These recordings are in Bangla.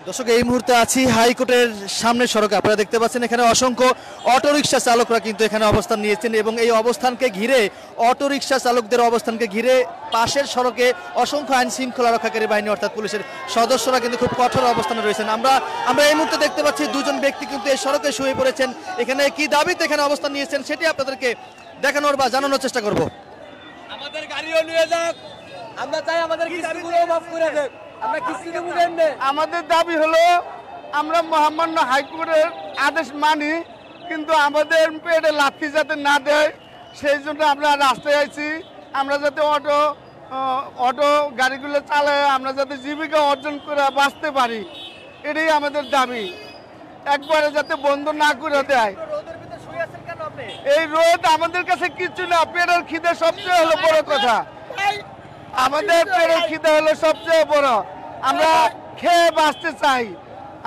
দর্শক এই মুহূর্তে আছি হাইকোর্টের সামনে সড়কে। আপনারা দেখতে পাচ্ছেন এখানে অসংখ্য অটোরিকশা চালকরা কিন্তু এখানে অবস্থান নিয়েছেন এবং এই অবস্থানকে ঘিরে অটোরিকশা চালকদের অবস্থানকে ঘিরে পাশের সড়কে অসংখ্য আইন শৃঙ্খলা রক্ষাকারী বাহিনী অর্থাৎ পুলিশের সদস্যরা কিন্তু খুব কঠোর অবস্থানে রয়েছেন। আমরা এই মুহূর্তে দেখতে পাচ্ছি দুজন ব্যক্তি কিন্তু এই সড়কে শুয়ে পড়েছেন। এখানে কি দাবিতে এখানে অবস্থান নিয়েছেন সেটি আপনাদেরকে দেখানোর বা জানানোর চেষ্টা করব। আমাদের গাড়িও নিয়ে যাক, আমরা চাই আমাদের কিস্তিগুলো মাফ করে দেন। আমরা কিস্তি দেব কেন? আমাদের দাবি হলো আমরা মহামান্য হাইকোর্টের আদেশ মানি, কিন্তু আমাদের পেটে লাথি যাতে না দেয় সেই জন্য আমরা রাস্তায় আছি। আমরা যাতে অটো গাড়িগুলো চালায় আমরা যাতে জীবিকা অর্জন করে বাঁচতে পারি, এটাই আমাদের দাবি। একবারে যাতে বন্ধ না করে দেয়। এই রোদ আমাদের কাছে কিছু না, পেটের খিদে সবচেয়ে হলো বড় কথা। আমাদের পেটের খিদে হলো সবচেয়ে বড়। আমরা খেয়ে বাঁচতে চাই।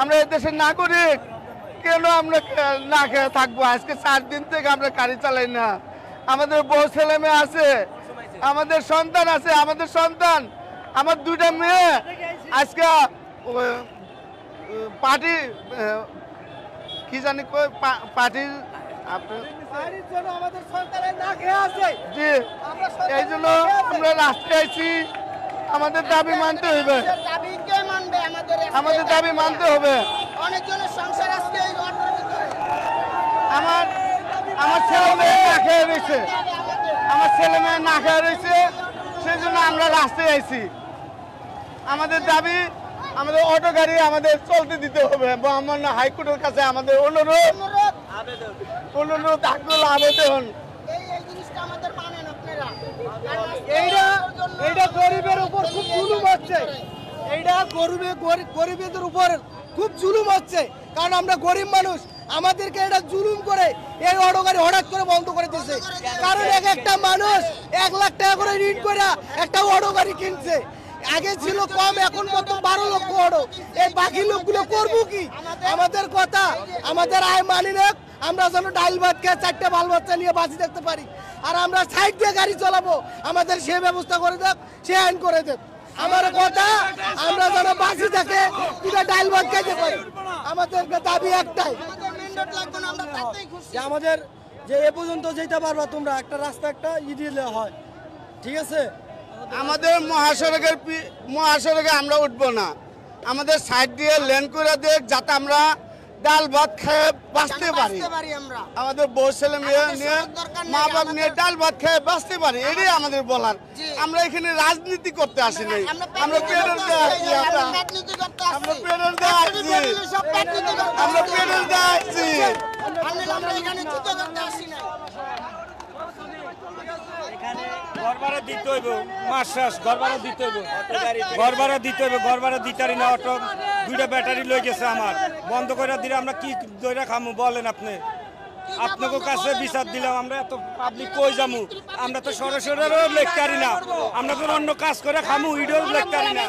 আমরা এই দেশের নাগরিক, কেন আমরা না খেয়ে থাকবো? আজকে 4 দিন থেকে আমরা গাড়ি চালাই না। আমাদের বউ ছেলে মেয়ে আছে, আমাদের সন্তান আছে। আমাদের সন্তান, আমার 2টা মেয়ে আজকে পার্টি কি জানি পার্টির জি, এই জন্য আমরা রাস্তায় আছি। আমাদের দাবি মানতে হবে, আমাদের দাবি মানতে হবে। আমার ছেলে মেয়ে না খেয়ে রয়েছে, আমার ছেলে মেয়ে না খেয়ে রয়েছে, সেই জন্য আমরা রাস্তায় আছি। আমাদের দাবি, আমাদের অটো গাড়ি আমাদের চলতে দিতে হবে। মহামান্য হাইকোর্টের কাছে আমাদের অনুরোধ আকুল আবেদন। এইটা গরিবের উপর খুব জুলুম হচ্ছে, এইটা গরিবদের উপর খুব জুলুম হচ্ছে। কারণ আমরা গরিব মানুষ, আমাদেরকে এটা জুলুম করে এই অটো গাড়ি হঠাৎ করে বন্ধ করে দিয়েছে। কারণ একটা মানুষ 1 লাখ টাকা করে ঋণ করে একটা অটো গাড়ি কিনছে। আগে ছিল কম, এখন মতো 12 লক্ষ অটো। এই বাকি লোকগুলো করবো কি? আমাদের কথা, আমাদের আয় মানি না। আমরা যেন ডাল ভাত খেয়ে 4টে বাল বাচ্চা নিয়ে বাঁচি দেখতে পারি। আর আমরা সাইড দিয়ে গাড়ি চালাবো, আমাদের সে ব্যবস্থা করে দেব, সে আইন করে দেব। আমার কথা, আমরা যেন বাঁচি থাকে, দুটা ডাল ভাত খেতে পারি। আমাদের দাবি একটাই, আমাদের যে এ পর্যন্ত যেতে পারবা তোমরা, একটা রাস্তা একটা দিলে হয়, ঠিক আছে? আমাদের মহাসড়কে আমরা উঠবো না। আমাদের সাইড দিয়ে লেন করে দেখ, যাতে আমরা ডাল ভাত খেয়ে বাঁচতে পারি। আমাদের বউ ছেলে মেয়ে নিয়ে, মা বাপ নিয়ে ডাল ভাত খেয়ে বাঁচতে পারি, এটাই আমাদের বলার। আমরা এখানে রাজনীতি করতে আসি নাই, আমরা পেটের দিয়ে আসছি। আমরা পেটের দিয়ে আসছি, আমরা পেটের দিয়ে আসছি। ঘরভাড়া দিতে হইব, মাস শেষ ঘরভাড়া দিতে হইব, ঘরভাড়া দিতে হইব। ঘরভাড়া দিতারি না, অটো 2টা ব্যাটারি লই গেছে আমার, বন্ধ করে দিলে আমরা কি দইরা খামু বলেন আপনি? আপনাকে কাছে বিচার দিলাম, আমরা এত পাবলিক কই যামু? আমরা তো সরাসরি লেখতারি না, আমরা তো অন্য কাজ করে খামু, ইডও লেখতারি না।